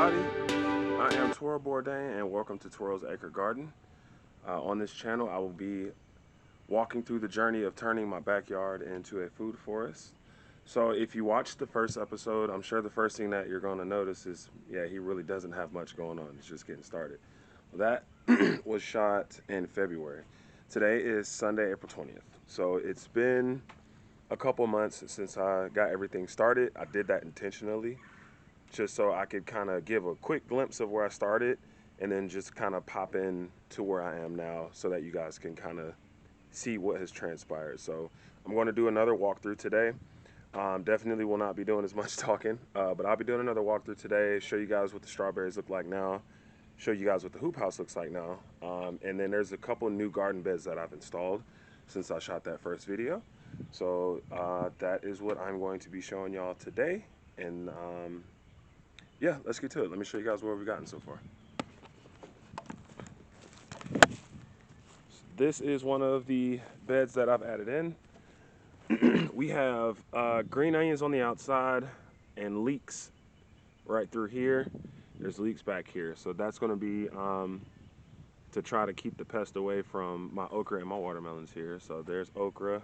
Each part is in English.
everybody. I am Twirl Bourdain and welcome to Twirl's Acre Garden. On this channel I will be walking through the journey of turning my backyard into a food forest. So if you watched the first episode, I'm sure the first thing that you're going to notice is, yeah, he really doesn't have much going on. He's just getting started. Well, that was shot in February. Today is Sunday, April 20th. So it's been a couple months since I got everything started. I did that intentionally, just so I could kind of give a quick glimpse of where I started and then just kind of pop in to where I am now so that you guys can kind of see what has transpired. So I'm going to do another walkthrough today. Definitely will not be doing as much talking, but I'll be doing another walkthrough today, show you guys what the strawberries look like now, show you guys what the hoop house looks like now, and then there's a couple new garden beds that I've installed since I shot that first video. So that is what I'm going to be showing y'all today, and yeah, let's get to it. Let me show you guys where we've gotten so far. This is one of the beds that I've added in. We have green onions on the outside and leeks right through here. There's leeks back here, so that's going to be to try to keep the pest away from my okra and my watermelons here. So there's okra,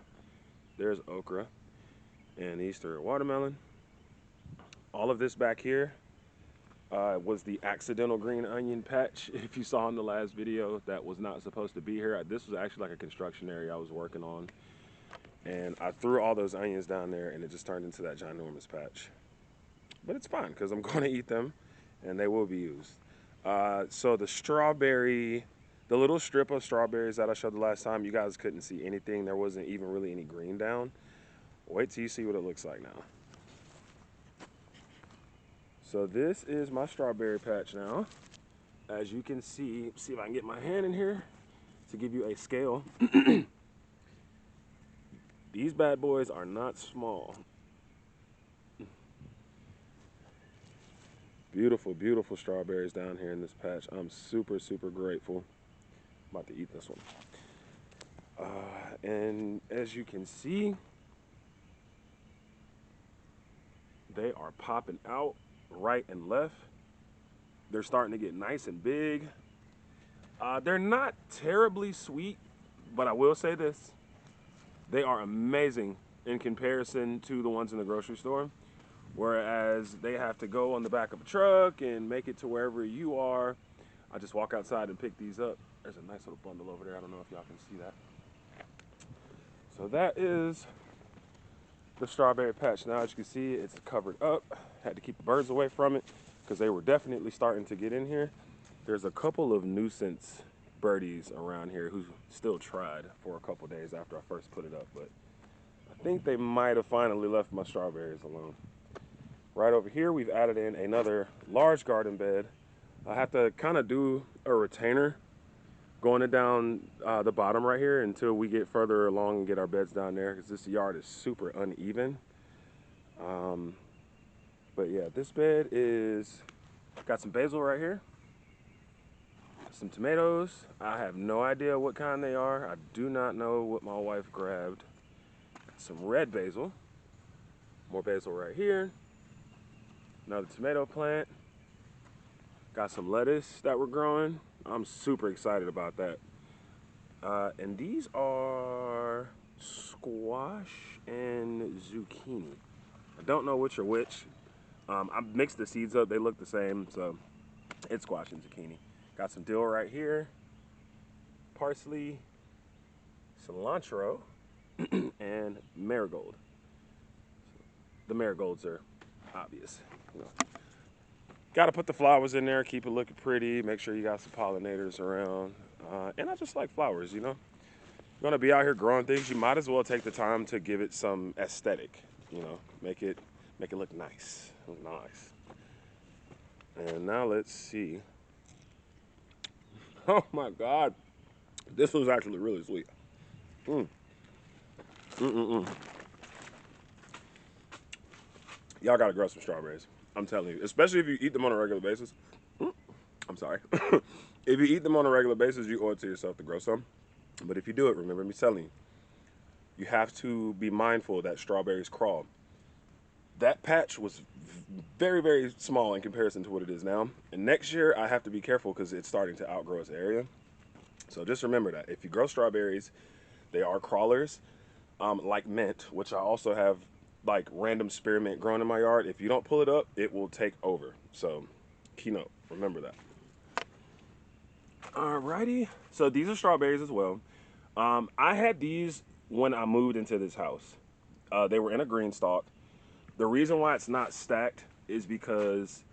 and these three are watermelon. All of this back here was the accidental green onion patch. If you saw in the last video, that was not supposed to be here. This was actually like a construction area I was working on, and I threw all those onions down there and it just turned into that ginormous patch. But it's fine because I'm going to eat them and they will be used. So the strawberry, the little strip of strawberries that I showed the last time, you guys couldn't see anything. There wasn't even really any green down. Wait till you see what it looks like now. So this is my strawberry patch now. As you can see if I can get my hand in here to give you a scale. These bad boys are not small. Beautiful, beautiful strawberries down here in this patch. I'm super, super grateful. I'm about to eat this one. And as you can see, they are popping out right and left. They're starting to get nice and big. They're not terribly sweet, but I will say this. They are amazing in comparison to the ones in the grocery store. Whereas they have to go on the back of a truck and make it to wherever you are. I just walk outside and pick these up. There's a nice little bundle over there. I don't know if y'all can see that. So that is the strawberry patch. Now, as you can see, it's covered up. Had to keep the birds away from it because they were definitely starting to get in here. There's a couple of nuisance birdies around here who still tried for a couple days after I first put it up, but I think they might have finally left my strawberries alone. Right over here, we've added in another large garden bed. I have to kind of do a retainer going down the bottom right here until we get further along and get our beds down there, because this yard is super uneven. But yeah, this bed is got some basil right here, some tomatoes. I have no idea what kind they are. I do not know what my wife grabbed. Some red basil, more basil right here. Another tomato plant. Got some lettuce that we're growing. I'm super excited about that. And these are squash and zucchini. I don't know which are which. I mixed the seeds up. They look the same, so it's squash and zucchini. Got some dill right here. Parsley, cilantro, and marigold. The marigolds are obvious. You know. Got to put the flowers in there, keep it looking pretty, make sure you got some pollinators around. And I just like flowers, you know. You're going to be out here growing things, you might as well take the time to give it some aesthetic, you know, make it look nice. Nice. And now let's see. Oh my God. This was actually really sweet. Y'all gotta grow some strawberries. I'm telling you, especially if you eat them on a regular basis. I'm sorry. If you eat them on a regular basis, you owe it to yourself to grow some. But if you do it, remember me telling you, you have to be mindful that strawberries crawl. that patch was very, very small in comparison to what it is now. And next year I have to be careful because it's starting to outgrow its area. So just remember that if you grow strawberries, they are crawlers, like mint, which I also have like random spearmint growing in my yard. If you don't pull it up, it will take over. So keynote, remember that. Alrighty, so these are strawberries as well. I had these when I moved into this house. They were in a green stalk. The reason why it's not stacked is because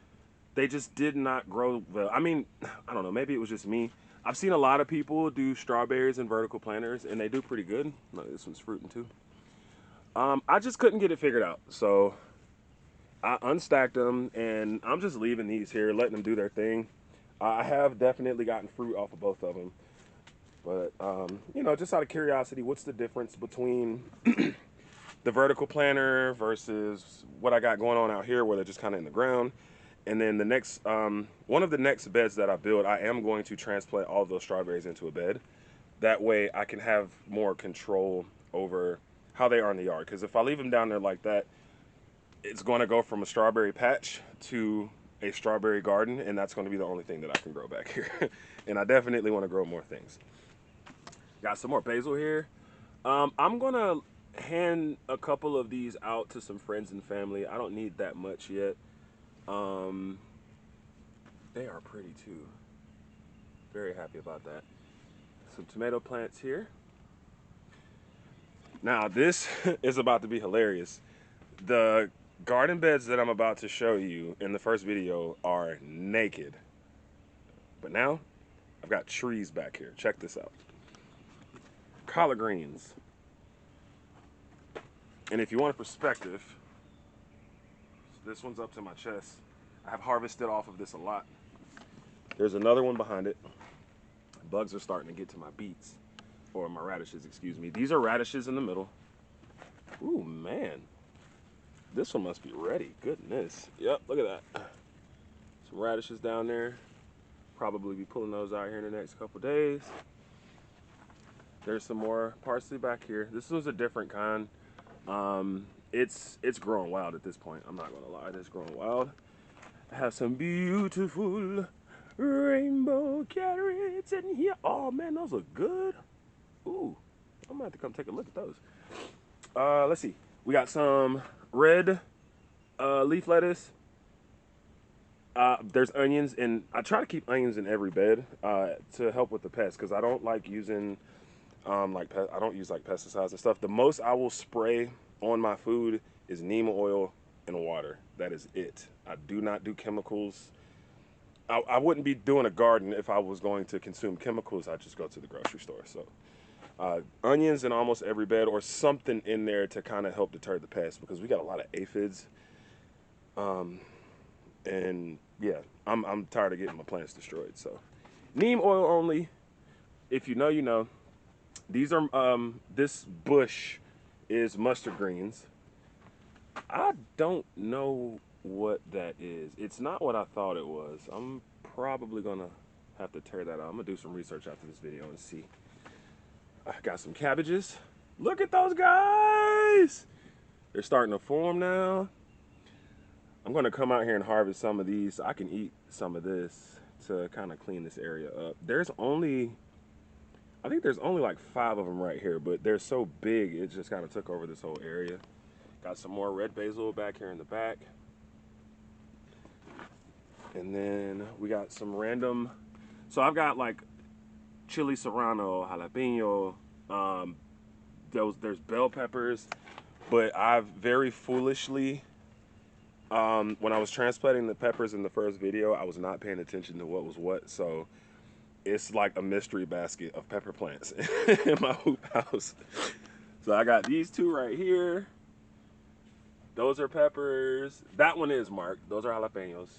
they just did not grow well. I mean, I don't know, maybe it was just me. I've seen a lot of people do strawberries in vertical planters and they do pretty good. Look, this one's fruiting too. I just couldn't get it figured out. So I unstacked them and I'm just leaving these here, letting them do their thing. I have definitely gotten fruit off of both of them. But, you know, just out of curiosity, what's the difference between the vertical planter versus what I got going on out here where they're just kind of in the ground? And then the next, one of the next beds that I build, I am going to transplant all of those strawberries into a bed. That way I can have more control over how they are in the yard. Because if I leave them down there like that, it's going to go from a strawberry patch to a strawberry garden, and that's going to be the only thing that I can grow back here. And I definitely want to grow more things. Got some more basil here. I'm going to hand a couple of these out to some friends and family. I don't need that much yet. They are pretty too. Very happy about that. Some tomato plants here. Now this is about to be hilarious. The garden beds that I'm about to show you in the first video are naked. But now I've got trees back here. Check this out. Collard greens. And if you want a perspective, this one's up to my chest. I have harvested off of this a lot. There's another one behind it. Bugs are starting to get to my beets, or my radishes, excuse me. These are radishes in the middle. Ooh, man. This one must be ready. Goodness. Yep, look at that. Some radishes down there. Probably be pulling those out here in the next couple days. There's some more parsley back here. This was a different kind. It's growing wild at this point. I'm not gonna lie, it's growing wild. I have some beautiful rainbow carrots in here. Oh man, those look good. Ooh, I'm gonna have to come take a look at those. Let's see. We got some red leaf lettuce. There's onions, and I try to keep onions in every bed to help with the pests, because I don't like using I don't use like pesticides and stuff. The most I will spray on my food is neem oil and water. That is it. I do not do chemicals. I wouldn't be doing a garden if I was going to consume chemicals. I'd just go to the grocery store. So onions in almost every bed, or something in there to kind of help deter the pests, because we got a lot of aphids. And yeah, I'm tired of getting my plants destroyed. So neem oil only. If you know, you know. These are this bush is mustard greens. I don't know what that is. It's not what I thought it was. I'm probably gonna have to tear that out. I'm gonna do some research after this video and see. I got some cabbages. Look at those guys. They're starting to form now. I'm gonna come out here and harvest some of these so I can eat some of this to kind of clean this area up. I think there's only like 5 of them right here, but they're so big, it just kind of took over this whole area. Got some more red basil back here in the back. And then we got some random, so I've got like chili serrano, jalapeno, there's bell peppers, but I've very foolishly, when I was transplanting the peppers in the first video, I was not paying attention to what was what, so it's like a mystery basket of pepper plants in my hoop house. So I got these 2 right here. Those are peppers. That one is marked. Those are jalapenos.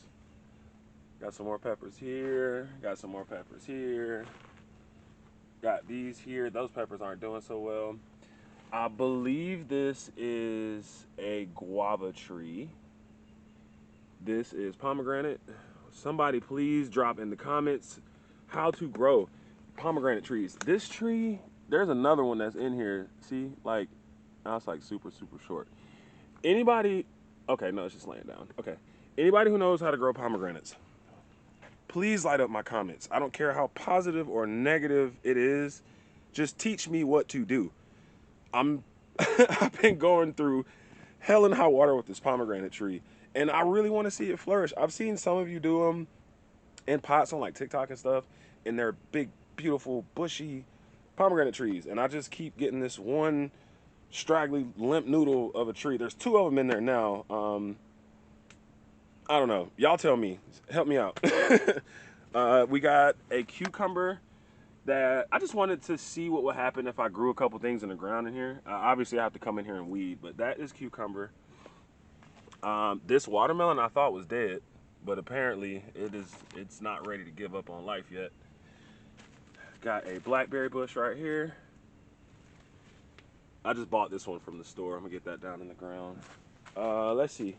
Got some more peppers here. Got some more peppers here. Got these here. Those peppers aren't doing so well. I believe this is a guava tree. This is pomegranate. Somebody please drop in the comments how to grow pomegranate trees. This tree, there's another one that's in here. See, like, now it's like super, super short. Anybody Okay, no, it's just laying down. Okay. Anybody who knows how to grow pomegranates, please light up my comments. I don't care how positive or negative it is. Just teach me what to do. I've been going through hell and high water with this pomegranate tree, and I really want to see it flourish. I've seen some of you do them in pots on like TikTok and stuff, and they're big, beautiful, bushy pomegranate trees, and I just keep getting this one straggly limp noodle of a tree. There's two of them in there now. I don't know. Y'all tell me. Help me out. We got a cucumber that I just wanted to see what would happen if I grew a couple things in the ground in here. Obviously, I have to come in here and weed, but that is cucumber. This watermelon I thought was dead, but apparently it's not ready to give up on life yet. Got a blackberry bush right here. I just bought this one from the store. I'm gonna get that down in the ground. Let's see.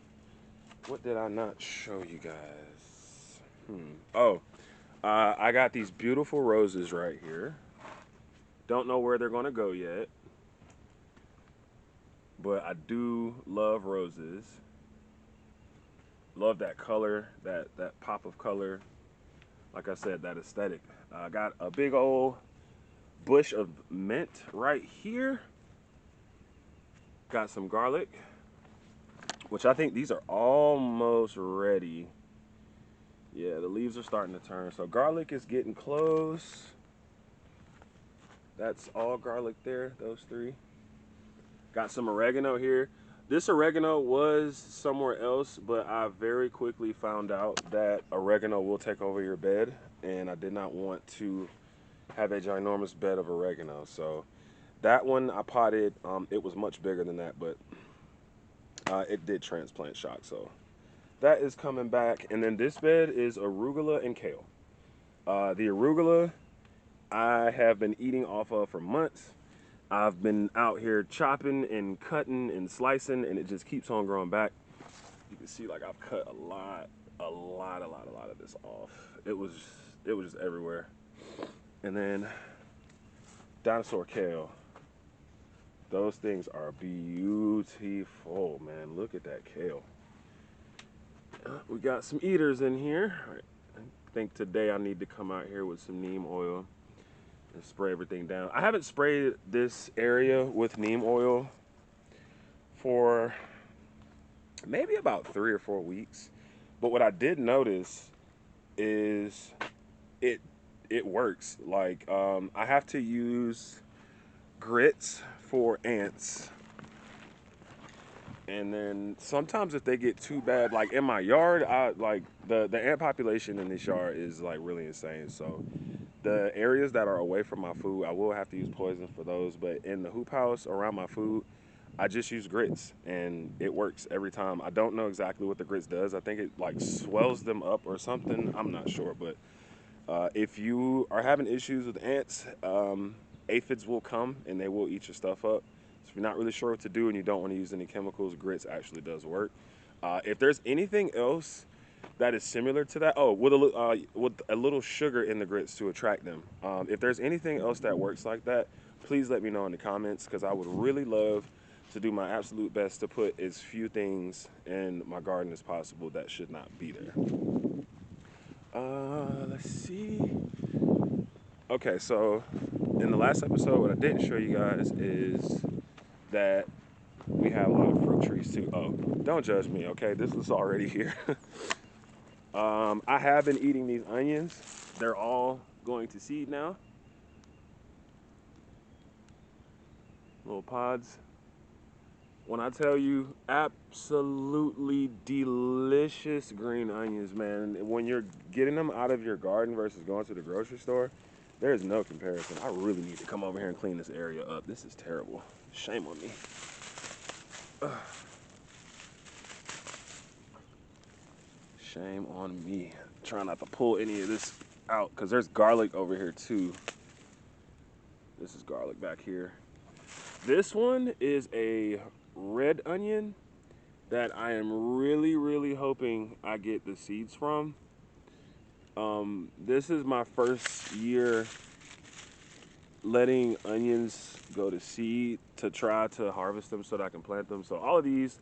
What did I not show you guys? Oh, I got these beautiful roses right here. Don't know where they're gonna go yet, but I do love roses. Love that color, that pop of color. Like I said, that aesthetic. I got a big old bush of mint right here. Got some garlic, which I think these are almost ready. Yeah, the leaves are starting to turn. So garlic is getting close. That's all garlic there, those three. Got some oregano here. This oregano was somewhere else, but I very quickly found out that oregano will take over your bed, and I did not want to have a ginormous bed of oregano. So that one I potted. It was much bigger than that, but it did transplant shock. So that is coming back. And then this bed is arugula and kale. The arugula I have been eating off of for months. I've been out here chopping and cutting and slicing, and it just keeps on growing back. You can see like I've cut a lot of this off. It was just everywhere. And then dinosaur kale. Those things are beautiful, man. Look at that kale. We got some eaters in here. I think today I need to come out here with some neem oil and spray everything down. I haven't sprayed this area with neem oil for maybe about 3 or 4 weeks. But what I did notice is it works. Like I have to use grits for ants. And then sometimes if they get too bad, like in my yard, like the ant population in this yard is like really insane. So the areas that are away from my food, I will have to use poison for those. But in the hoop house around my food, I just use grits, and it works every time. I don't know exactly what the grits does. I think it like swells them up or something. I'm not sure, but if you are having issues with ants, aphids will come and they will eat your stuff up. So if you're not really sure what to do and you don't want to use any chemicals, grits actually does work. If there's anything else that is similar to that, with a little sugar in the grits to attract them. If there's anything else that works like that, please let me know in the comments, because I would really love to do my absolute best to put as few things in my garden as possible that should not be there. Let's see. Okay, so in the last episode, what I didn't show you guys is that we have a lot of fruit trees too. Oh, don't judge me, okay? This is already here. I have been eating these onions. They're all going to seed now. Little pods. When I tell you, absolutely delicious green onions, man. When you're getting them out of your garden versus going to the grocery store, there's no comparison. I really need to come over here and clean this area up. This is terrible. Shame on me. Ugh. Shame on me. Trying not to pull any of this out, because there's garlic over here too. This is garlic back here. This one is a red onion that I am really hoping I get the seeds from. This is my first year letting onions go to seed to try to harvest them so that I can plant them. So all of these,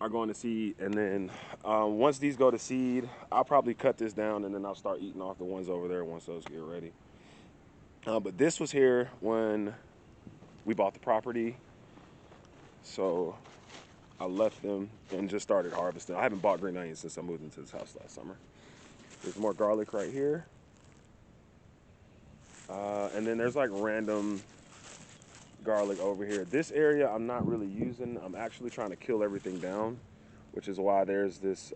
are going to seed, and then once these go to seed, I'll probably cut this down, and then I'll start eating off the ones over there once those get ready. But this was here when we bought the property, so I left them and just started harvesting. I haven't bought green onions since I moved into this house last summer. There's more garlic right here. And then there's like random garlic over here. This area I'm not really using. I'm actually trying to kill everything down, which is why there's this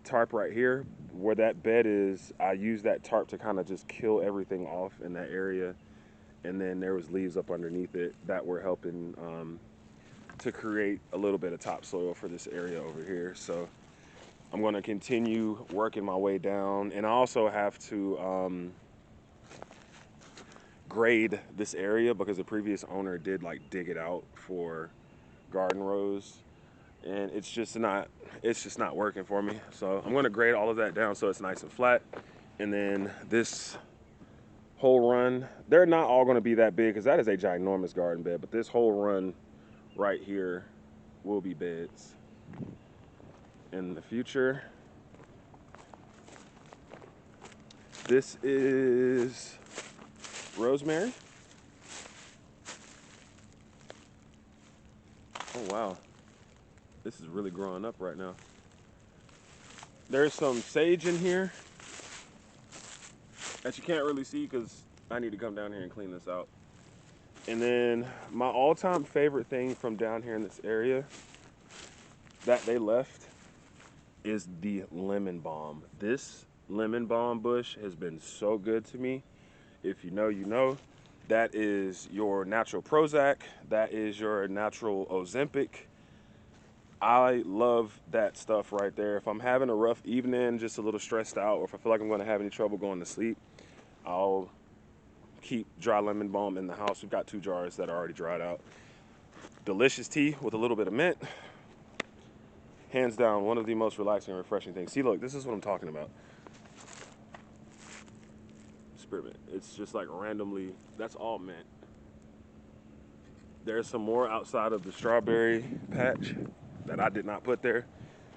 tarp right here. Where that bed is, I use that tarp to kind of just kill everything off in that area. And then there was leaves up underneath it that were helping to create a little bit of topsoil for this area over here. So I'm going to continue working my way down, and I also have to grade this area because the previous owner did like dig it out for garden rows, and it's just not working for me. So I'm going to grade all of that down so it's nice and flat. And then this whole run, they're not all going to be that big because that is a ginormous garden bed, but this whole run right here will be beds in the future. This is rosemary. Oh wow, this is really growing up right now. There's some sage in here that you can't really see because I need to come down here and clean this out. And then my all-time favorite thing from down here in this area that they left is the lemon balm. This lemon balm bush has been so good to me. If you know, you know. That is your natural Prozac. That is your natural Ozempic. I love that stuff right there. If I'm having a rough evening, just a little stressed out, or if I feel like I'm going to have any trouble going to sleep, I'll keep dry lemon balm in the house. We've got 2 jars that are already dried out. Delicious tea with a little bit of mint. Hands down, one of the most relaxing and refreshing things. See, look, this is what I'm talking about. Spearmint. It's just like randomly, that's all mint. There's some more outside of the strawberry patch that I did not put there.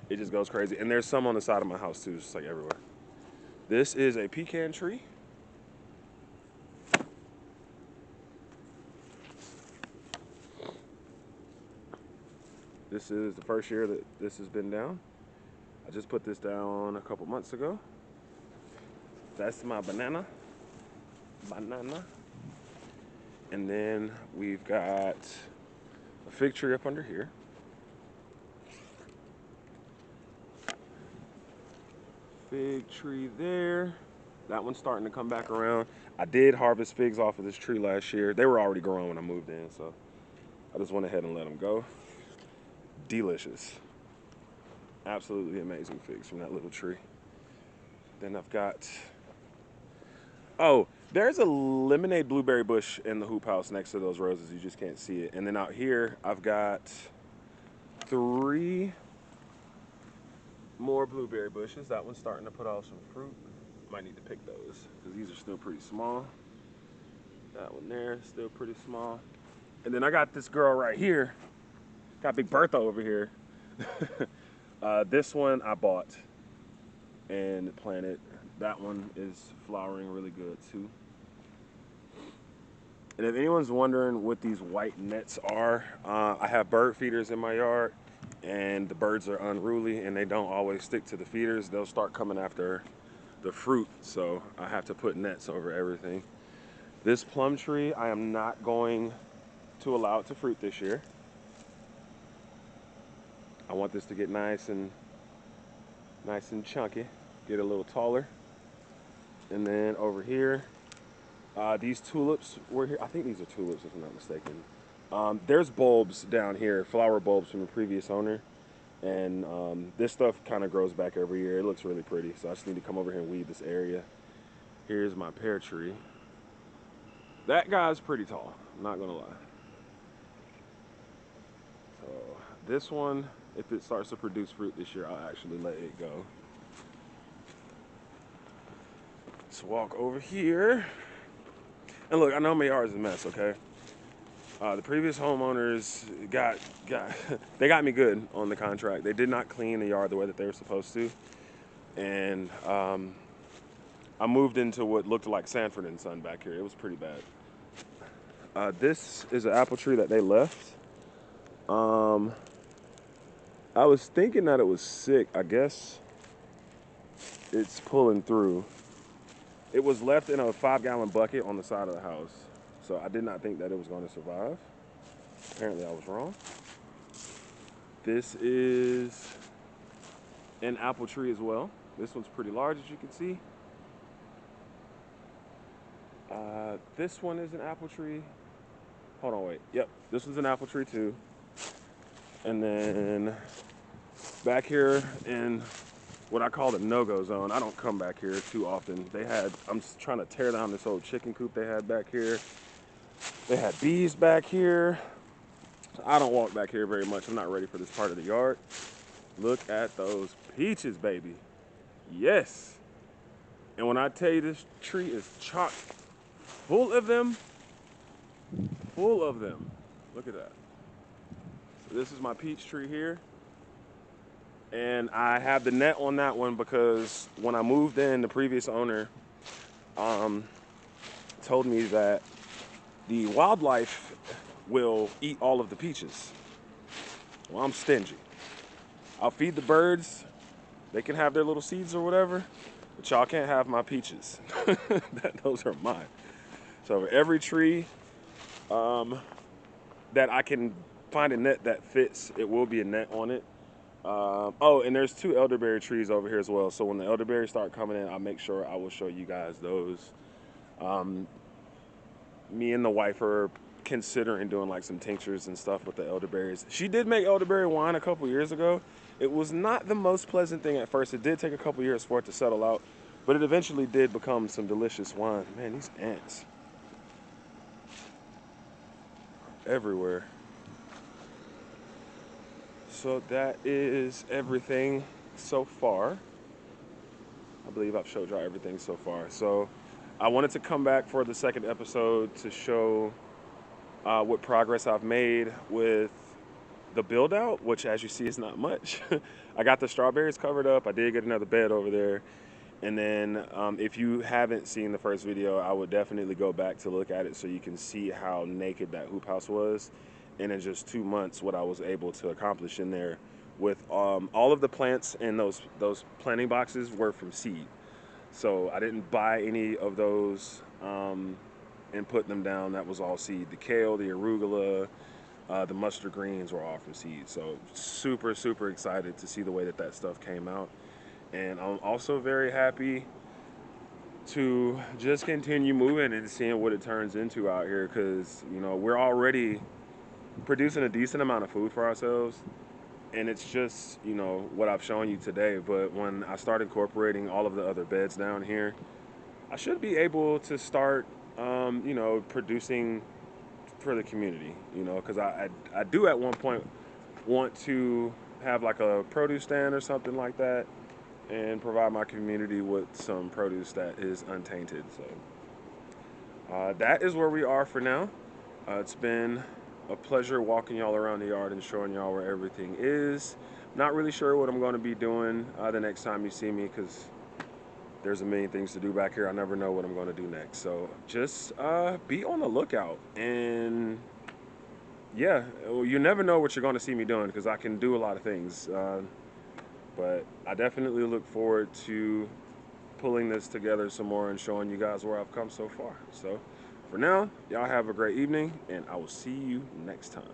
It just goes crazy. And there's some on the side of my house too, just like everywhere. This is a pecan tree. This is the first year that this has been down. I just put this down a couple months ago. That's my banana. And then we've got a fig tree up under here. Fig tree there. That one's starting to come back around. I did harvest figs off of this tree last year. They were already growing when I moved in, so I just went ahead and let them go. Delicious. Absolutely amazing figs from that little tree. Then I've got, oh, there's a lemonade blueberry bush in the hoop house next to those roses. You just can't see it. And then out here, I've got 3 more blueberry bushes. That one's starting to put out some fruit. Might need to pick those because these are still pretty small. That one there is still pretty small. And then I got this girl right here. Got Big Bertha over here. This one I bought and planted. That one is flowering really good too. And if anyone's wondering what these white nets are, I have bird feeders in my yard, and the birds are unruly and they don't always stick to the feeders. They'll start coming after the fruit, so I have to put nets over everything. This plum tree, I am not going to allow it to fruit this year. I want this to get nice and chunky, get a little taller. And then over here, these tulips were here. I think these are tulips if I'm not mistaken. There's bulbs down here, flower bulbs from the previous owner. And this stuff kind of grows back every year. It looks really pretty, so I just need to come over here and weed this area. Here's my pear tree. That guy's pretty tall, I'm not gonna lie. So this one, if it starts to produce fruit this year, I'll actually let it go. Let's walk over here. And look, I know my yard is a mess, okay? The previous homeowners got they got me good on the contract. They did not clean the yard the way that they were supposed to, and I moved into what looked like Sanford and Son back here. It was pretty bad. This is an apple tree that they left. I was thinking that it was sick. I guess it's pulling through. It was left in a 5-gallon bucket on the side of the house. So I did not think that it was going to survive. Apparently I was wrong. This is an apple tree as well. This one's pretty large, as you can see. This one is an apple tree. Hold on, wait. Yep, this was an apple tree too. And then back here in what I call the no-go zone, I don't come back here too often. I'm just trying to tear down this old chicken coop they had back here. They had bees back here. I don't walk back here very much. I'm not ready for this part of the yard. Look at those peaches, baby. Yes. And when I tell you this tree is chock full of them, Look at that. So this is my peach tree here. And I have the net on that one because when I moved in, the previous owner told me that the wildlife will eat all of the peaches. Well, I'm stingy. I'll feed the birds. They can have their little seeds or whatever, but y'all can't have my peaches. Those are mine. So for every tree that I can find a net that fits, it will be a net on it. Oh, and there's 2 elderberry trees over here as well. So when the elderberries start coming in, I'll make sure I will show you guys those. Me and the wife are considering doing like some tinctures and stuff with the elderberries. She did make elderberry wine a couple years ago. It was not the most pleasant thing at first. It did take a couple years for it to settle out, but it eventually did become some delicious wine. Man, these ants everywhere. So that is everything so far. I believe I've showed y'all everything so far. So I wanted to come back for the second episode to show what progress I've made with the build out, which as you see is not much. I got the strawberries covered up. I did get another bed over there. And then if you haven't seen the first video, I would definitely go back to look at it so you can see how naked that hoop house was. And in just 2 months, what I was able to accomplish in there with all of the plants in those planting boxes were from seed. So I didn't buy any of those and put them down. That was all seed. The kale, the arugula, the mustard greens were all from seed. So super, super excited to see the way that stuff came out. And I'm also very happy to just continue moving and seeing what it turns into out here, because, you know, we're already producing a decent amount of food for ourselves. And it's just, you know, what I've shown you today. But when I start incorporating all of the other beds down here, I should be able to start, you know, producing for the community, you know, because I do at one point want to have like a produce stand or something like that and provide my community with some produce that is untainted. So that is where we are for now. It's been a pleasure walking y'all around the yard and showing y'all where everything is. Not really sure what I'm going to be doing the next time you see me, because there's a million things to do back here. I never know what I'm going to do next. So just be on the lookout. And yeah, you never know what you're going to see me doing, because I can do a lot of things. But I definitely look forward to pulling this together some more and showing you guys where I've come so far. So for now, y'all have a great evening, and I will see you next time.